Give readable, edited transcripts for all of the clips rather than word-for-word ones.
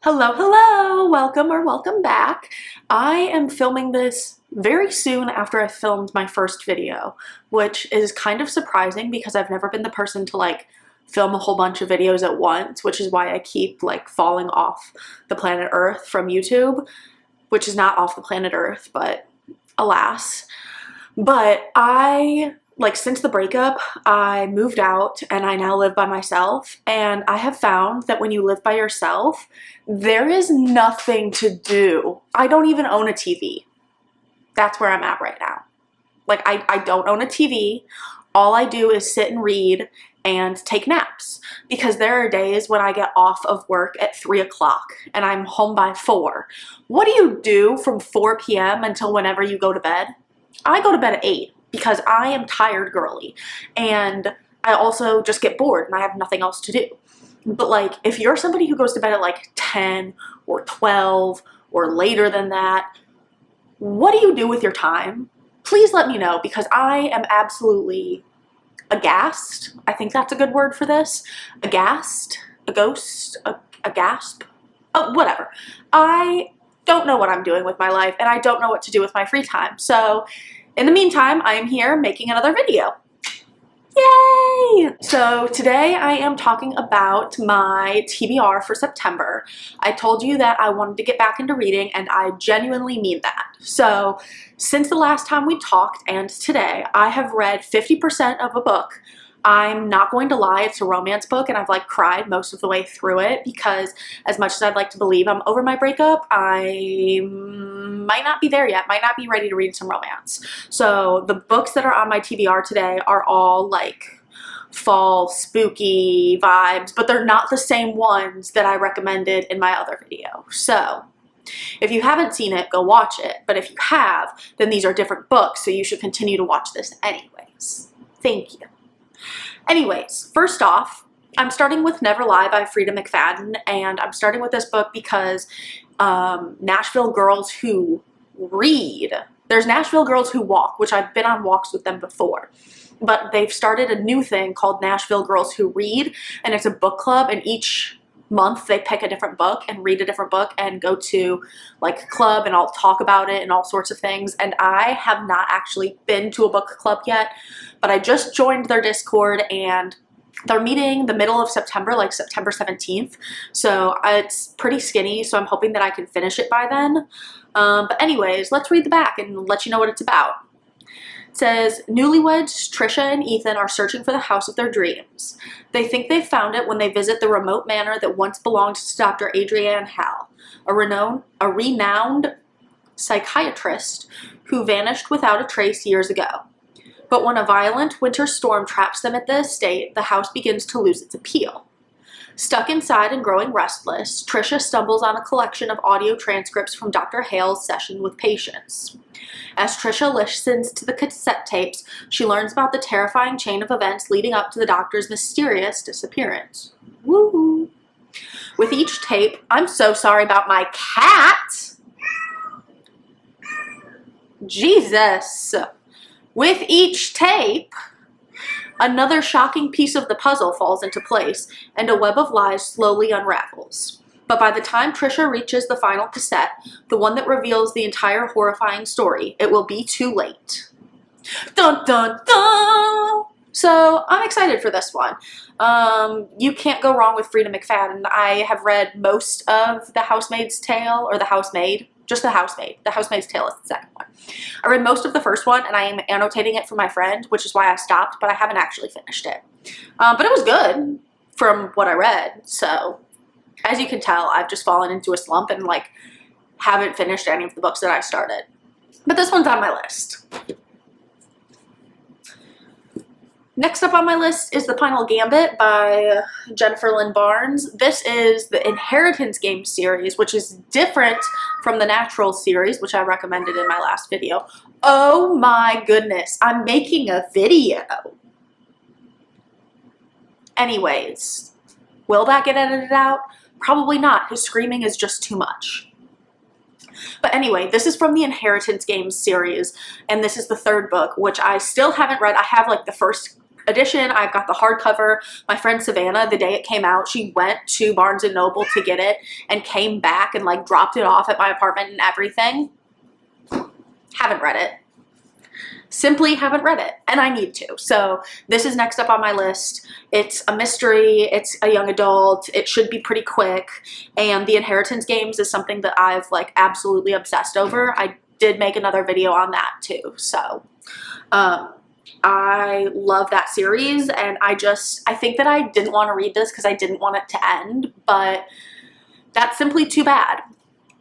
Hello, hello, welcome or welcome back. I am filming this very soon after I filmed my first video, which is kind of surprising because I've never been the person to film a whole bunch of videos at once, which is why I keep falling off the planet Earth from YouTube, which is not off the planet Earth, but alas. But since the breakup, I moved out and I now live by myself. And I have found that when you live by yourself, there is nothing to do. I don't even own a TV. That's where I'm at right now. I don't own a TV. All I do is sit and read and take naps, because there are days when I get off of work at 3 o'clock and I'm home by 4. What do you do from 4 p.m. until whenever you go to bed? I go to bed at 8 because I am tired girly, and I also just get bored and I have nothing else to do. But if you're somebody who goes to bed at 10 or 12 or later than that, what do you do with your time? Please let me know, because I am absolutely aghast. I think that's a good word for this. Aghast, a ghost, a gasp, whatever. I don't know what I'm doing with my life, and I don't know what to do with my free time. So in the meantime, I am here making another video. Yay! So today I am talking about my TBR for September. I told you that I wanted to get back into reading, and I genuinely mean that. So since the last time we talked and today, I have read 50% of a book. I'm not going to lie, it's a romance book, and I've cried most of the way through it, because as much as I'd like to believe I'm over my breakup, I might not be there yet, might not be ready to read some romance. So the books that are on my TBR today are all fall spooky vibes, but they're not the same ones that I recommended in my other video. So if you haven't seen it, go watch it. But if you have, then these are different books, so you should continue to watch this anyways. Thank you. Anyways, first off, I'm starting with Never Lie by Freida McFadden, and I'm starting with this book because Nashville Girls Who Read. There's Nashville Girls Who Walk, which I've been on walks with them before, but they've started a new thing called Nashville Girls Who Read, and it's a book club, and each month they pick a different book and read a different book and go to a club, and I'll talk about it and all sorts of things. And I have not actually been to a book club yet, but I just joined their Discord, and they're meeting the middle of September, September 17th. So it's pretty skinny, so I'm hoping that I can finish it by then. But anyways, let's read the back and let you know what it's about. It says, newlyweds Trisha and Ethan are searching for the house of their dreams. They think they've found it when they visit the remote manor that once belonged to Dr. Adrienne Hall, a renowned psychiatrist who vanished without a trace years ago. But when a violent winter storm traps them at the estate, the house begins to lose its appeal. Stuck inside and growing restless, Trisha stumbles on a collection of audio transcripts from Dr. Hale's session with patients. As Trisha listens to the cassette tapes, she learns about the terrifying chain of events leading up to the doctor's mysterious disappearance. Woo! With each tape, I'm so sorry about my cat! Jesus! With each tape, another shocking piece of the puzzle falls into place, and a web of lies slowly unravels. But by the time Trisha reaches the final cassette, the one that reveals the entire horrifying story, it will be too late. Dun dun dun! So I'm excited for this one. You can't go wrong with Freida McFadden. I have read most of The Housemaid's Tale, or The Housemaid. Just The Housemaid. The Housemaid's Tale is the second one. I read most of the first one, and I am annotating it for my friend, which is why I stopped, but I haven't actually finished it. But it was good from what I read, so as you can tell, I've just fallen into a slump and haven't finished any of the books that I started. But this one's on my list. Next up on my list is The Final Gambit by Jennifer Lynn Barnes. This is the Inheritance Games series, which is different from the Natural series, which I recommended in my last video. Oh my goodness, I'm making a video. Anyways, will that get edited out? Probably not. His screaming is just too much. But anyway, this is from the Inheritance Games series, and this is the third book, which I still haven't read. I have the first edition. I've got the hardcover. My friend Savannah, the day it came out, she went to Barnes & Noble to get it and came back and like dropped it off at my apartment and everything. Haven't read it. Simply haven't read it, and I need to. So this is next up on my list. It's a mystery, it's a young adult, it should be pretty quick, and the Inheritance Games is something that I've like absolutely obsessed over. I did make another video on that too. So I love that series, and I think that I didn't want to read this because I didn't want it to end, but that's simply too bad.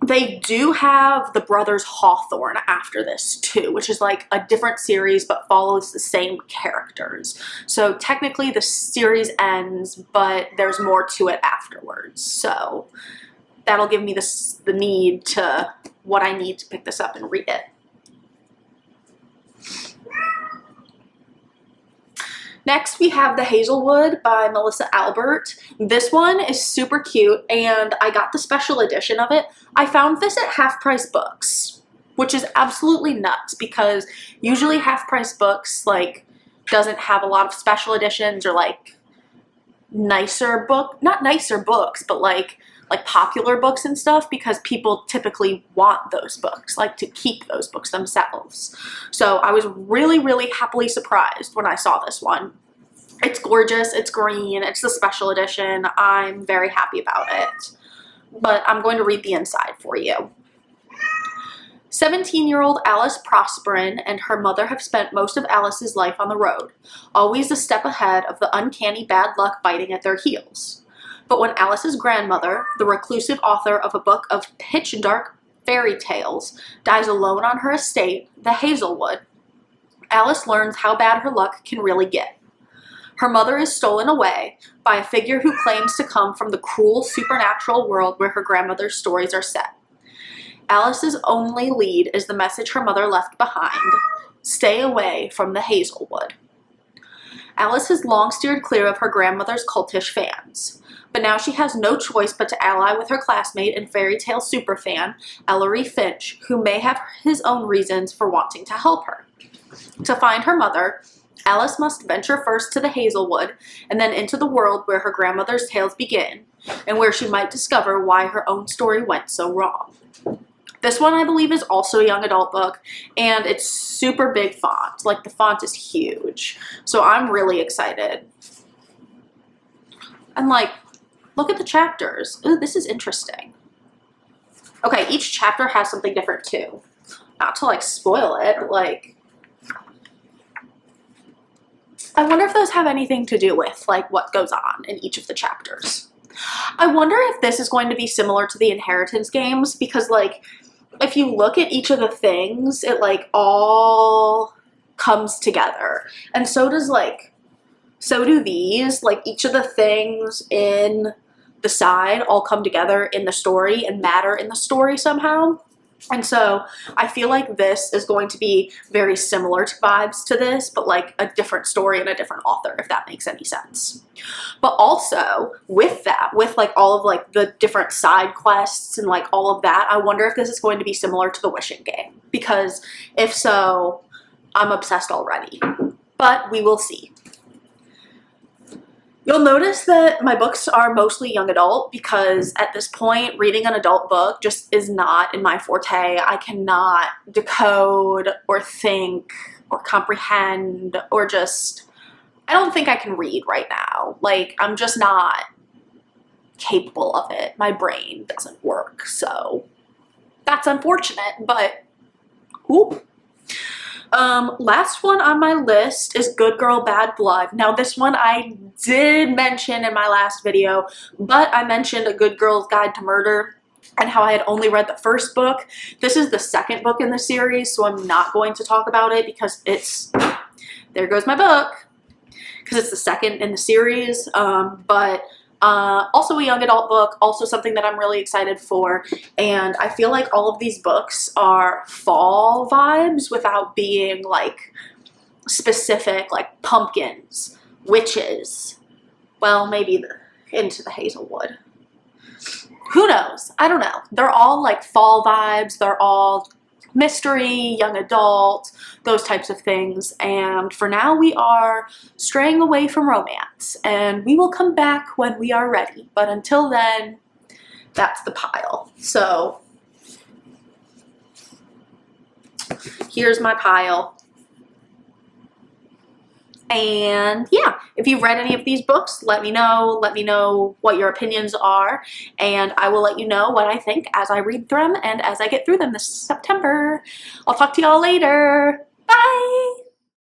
They do have the Brothers Hawthorne after this too, which is like a different series but follows the same characters. So technically the series ends, but there's more to it afterwards. So that'll give me the need to what I need to pick this up and read it. Next, we have The Hazelwood by Melissa Albert. This one is super cute, and I got the special edition of it. I found this at Half Price Books, which is absolutely nuts because usually Half Price Books like doesn't have a lot of special editions or like nicer not nicer books, but like popular books and stuff, because people typically want those books, like to keep those books themselves. So I was really, really happily surprised when I saw this one. It's gorgeous, it's green, it's the special edition. I'm very happy about it. But I'm going to read the inside for you. 17-year-old Alice Prosperin and her mother have spent most of Alice's life on the road, always a step ahead of the uncanny bad luck biting at their heels. But when Alice's grandmother, the reclusive author of a book of pitch dark fairy tales, dies alone on her estate, the Hazelwood, Alice learns how bad her luck can really get. Her mother is stolen away by a figure who claims to come from the cruel supernatural world where her grandmother's stories are set. Alice's only lead is the message her mother left behind: stay away from the Hazelwood. Alice has long steered clear of her grandmother's cultish fans, but now she has no choice but to ally with her classmate and fairy tale superfan, Ellery Finch, who may have his own reasons for wanting to help her. To find her mother, Alice must venture first to the Hazelwood and then into the world where her grandmother's tales begin, and where she might discover why her own story went so wrong. This one, I believe, is also a young adult book, and it's super big font. Like, the font is huge. So I'm really excited. And like, look at the chapters. Ooh, this is interesting. Okay, each chapter has something different too. Not to like spoil it, but like, I wonder if those have anything to do with like what goes on in each of the chapters. I wonder if this is going to be similar to the Inheritance Games, because like, if you look at each of the things, it like all comes together. And so do these, like each of the things in the side all come together in the story and matter in the story somehow. And so I feel like this is going to be very similar to vibes to this, but like a different story and a different author, if that makes any sense. But also with that, with like all of like the different side quests and like all of that, I wonder if this is going to be similar to the Wishing Game, because if so, I'm obsessed already. But we will see. You'll notice that my books are mostly young adult, because at this point, reading an adult book just is not in my forte. I cannot decode or think or comprehend or just, I don't think I can read right now. Like, I'm just not capable of it. My brain doesn't work, so that's unfortunate, but whoop. Last one on my list is Good Girl, Bad Blood. Now this one I did mention in my last video, but I mentioned A Good Girl's Guide to Murder and how I had only read the first book. This is the second book in the series, so I'm not going to talk about it because it's, there goes my book, because it's the second in the series, also a young adult book, also something that I'm really excited for, and I feel like all of these books are fall vibes without being like specific, like pumpkins, witches, well, maybe Into the Hazelwood. Who knows? I don't know. They're all like fall vibes, they're all mystery, young adult, those types of things. And for now, we are straying away from romance, and we will come back when we are ready. But until then, that's the pile. So here's my pile. And yeah, if you've read any of these books, let me know. Let me know what your opinions are, and I will let you know what I think as I read through them and as I get through them this September. I'll talk to y'all later. Bye!